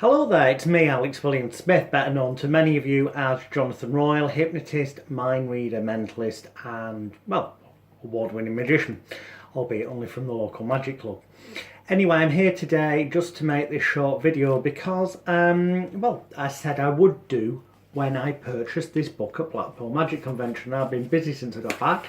Hello there, it's me, Alex William Smith, better known to many of you as Jonathan Royle, hypnotist, mind reader, mentalist and, well, award-winning magician, albeit only from the local magic club. Anyway, I'm here today just to make this short video because, well, I said I would do when I purchased this book at Blackpool Magic Convention. I've been busy since I got back.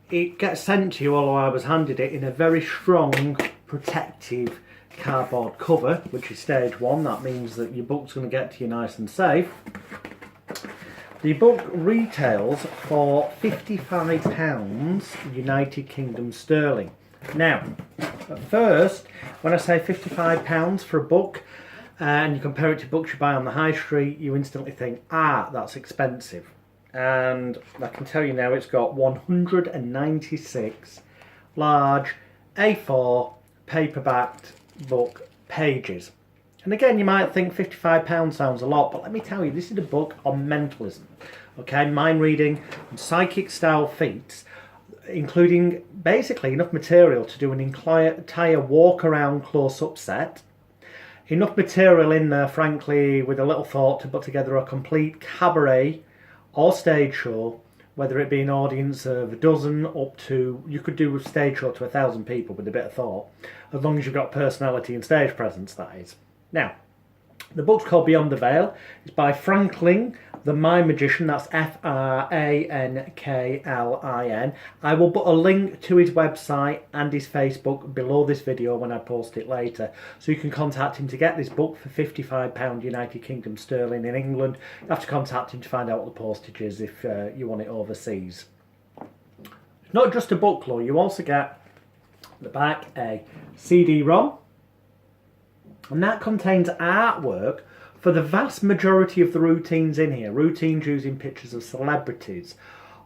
It gets sent to you, although I was handed it in a very strong, protective cardboard cover, which is stage one. That means that your book's going to get to you nice and safe. The book retails for £55 United Kingdom sterling. Now, at first, when I say £55 for a book, and you compare it to books you buy on the high street, you instantly think, that's expensive. And I can tell you now, it's got 196 large A4 paperbacked book pages. And again, you might think £55 sounds a lot, but let me tell you, this is a book on mentalism, okay, mind reading and psychic style feats, including basically enough material to do an entire walk around close-up set, enough material in there, frankly, with a little thought to put together a complete cabaret or stage show, whether it be an audience of a dozen up to, you could do a stage show to 1,000 people with a bit of thought, as long as you've got personality and stage presence, that is. Now, the book's called Beyond the Veil. It's by Franklin, the Mind Magician. That's Franklin. I will put a link to his website and his Facebook below this video when I post it later, so you can contact him to get this book for £55 United Kingdom sterling in England. You have to contact him to find out what the postage is if you want it overseas. It's not just a book, though. You also get at the back a CD-ROM, and that contains artwork for the vast majority of the routines in here. Routines using pictures of celebrities,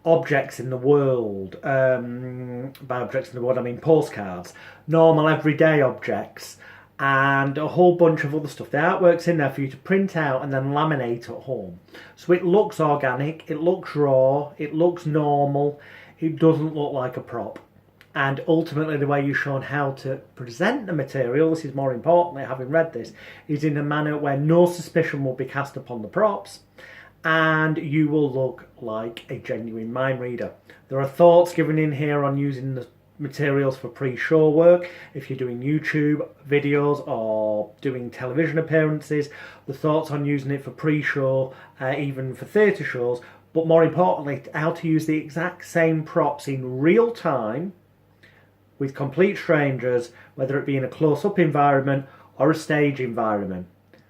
objects in the world. By objects in the world, I mean postcards, normal everyday objects, and a whole bunch of other stuff. The artwork's in there for you to print out and then laminate at home. So it looks organic, it looks raw, it looks normal, it doesn't look like a prop. And ultimately the way you're shown how to present the material, this is more importantly, having read this, is in a manner where no suspicion will be cast upon the props and you will look like a genuine mind reader. There are thoughts given in here on using the materials for pre-show work. If you're doing YouTube videos or doing television appearances, the thoughts on using it for pre-show, even for theatre shows, but more importantly, how to use the exact same props in real time with complete strangers, whether it be in a close-up environment or a stage environment.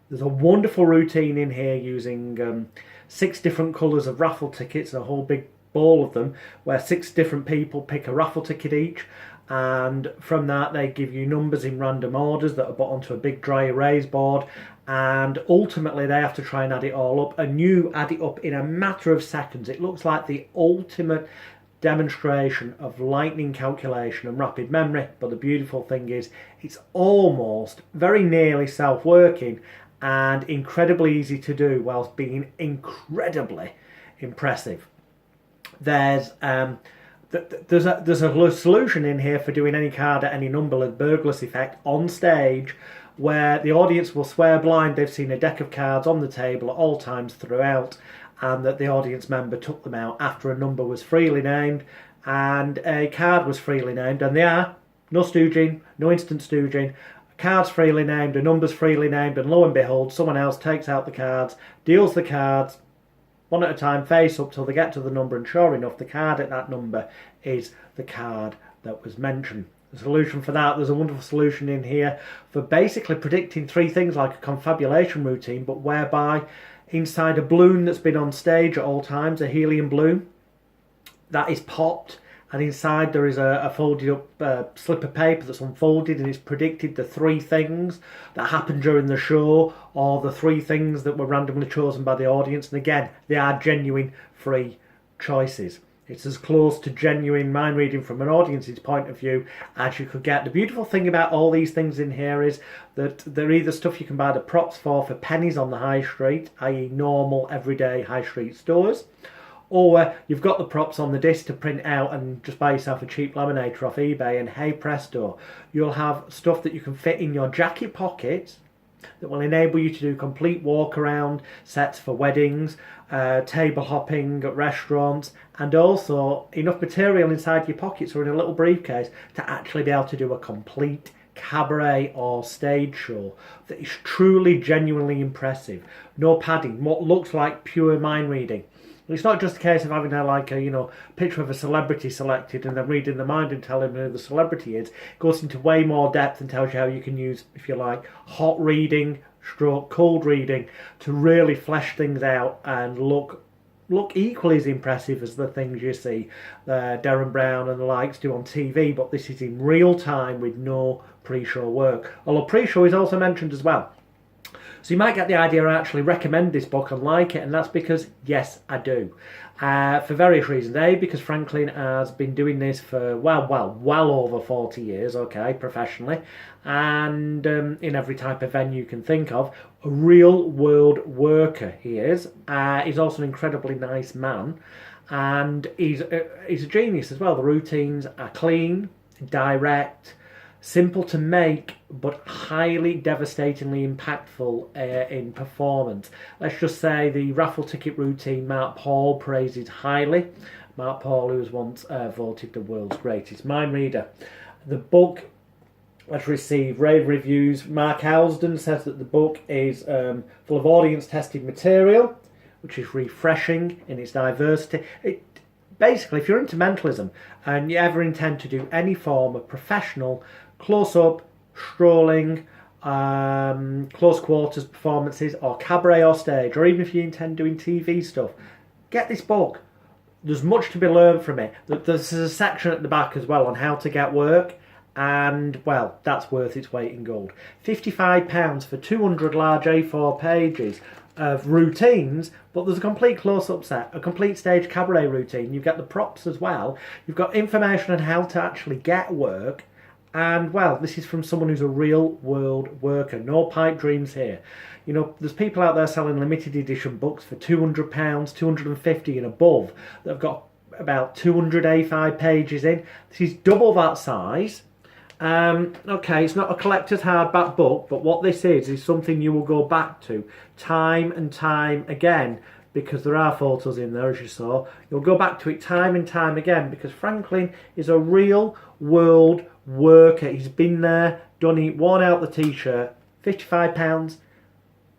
There's a wonderful routine in here using 6 different colours of raffle tickets, a whole big ball of them, where 6 different people pick a raffle ticket each, and from that they give you numbers in random orders that are put onto a big dry erase board, and ultimately they have to try and add it all up, and you add it up in a matter of seconds. It looks like the ultimate demonstration of lightning calculation and rapid memory, but the beautiful thing is it's almost very nearly self-working and incredibly easy to do whilst being incredibly impressive. There's a solution in here for doing any card at any number with burglars effect on stage, where the audience will swear blind they've seen a deck of cards on the table at all times throughout, and that the audience member took them out after a number was freely named and a card was freely named, and they are. No stooging, no instant stooging. A card's freely named, a number's freely named, and lo and behold, someone else takes out the cards, deals the cards one at a time, face up till they get to the number, and sure enough, the card at that number is the card that was mentioned. The solution for that, there's a wonderful solution in here for basically predicting 3 things like a confabulation routine, but whereby inside a balloon that's been on stage at all times, a helium balloon, that is popped, and inside there is a folded up slip of paper that's unfolded, and it's predicted the 3 things that happened during the show, or the 3 things that were randomly chosen by the audience. And again, they are genuine free choices. It's as close to genuine mind reading from an audience's point of view as you could get. The beautiful thing about all these things in here is that they're either stuff you can buy the props for pennies on the high street, i.e. normal everyday high street stores, or you've got the props on the disc to print out and just buy yourself a cheap laminator off eBay, and hey presto, you'll have stuff that you can fit in your jacket pocket that will enable you to do complete walk-around sets for weddings, table hopping at restaurants, and also enough material inside your pockets or in a little briefcase to actually be able to do a complete cabaret or stage show that is truly, genuinely impressive. No padding, what looks like pure mind reading. It's not just a case of having a picture of a celebrity selected and then reading the mind and telling who the celebrity is. It goes into way more depth and tells you how you can use, if you like, hot reading, stroke cold reading to really flesh things out and look equally as impressive as the things you see Darren Brown and the likes do on TV, but this is in real time with no pre-show work. Although pre-show is also mentioned as well. So you might get the idea I actually recommend this book and like it, and that's because, yes, I do. For various reasons. A, because Franklin has been doing this for, well over 40 years, okay, professionally, and in every type of venue you can think of. A real world worker he is. He's also an incredibly nice man, and he's a genius as well. The routines are clean, direct, simple to make, but highly devastatingly impactful in performance. Let's just say the raffle ticket routine Mark Paul praises highly. Mark Paul, who was once voted the world's greatest mind reader. The book has received rave reviews. Mark Alsden says that the book is full of audience-tested material, which is refreshing in its diversity. Basically, if you're into mentalism and you ever intend to do any form of professional close-up, strolling, close quarters performances, or cabaret or stage, or even if you intend doing TV stuff, get this book. There's much to be learned from it. There's a section at the back as well on how to get work, and, well, that's worth its weight in gold. £55 for 200 large A4 pages of routines, but there's a complete close-up set, a complete stage cabaret routine. You've got the props as well. You've got information on how to actually get work. And, well, this is from someone who's a real world worker. No pipe dreams here. You know, there's people out there selling limited edition books for £200, £250 and above that have got about 200 A5 pages in. This is double that size. Okay, it's not a collector's hardback book, but what this is something you will go back to time and time again, because there are photos in there, as you saw. You'll go back to it time and time again, because Franklin is a real world worker. He's been there, done it, worn out the t-shirt. £55,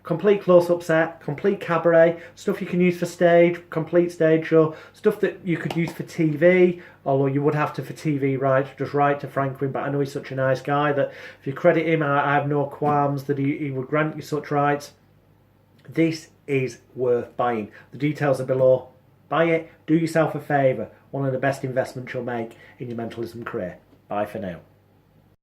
complete close-up set, complete cabaret, stuff you can use for stage, complete stage show, stuff that you could use for TV, although you would have to, for TV, just write to Franklin, but I know he's such a nice guy that if you credit him, I have no qualms that he would grant you such rights. This is worth buying. The details are below. Buy it, do yourself a favour. One of the best investments you'll make in your mentalism career. Bye for now.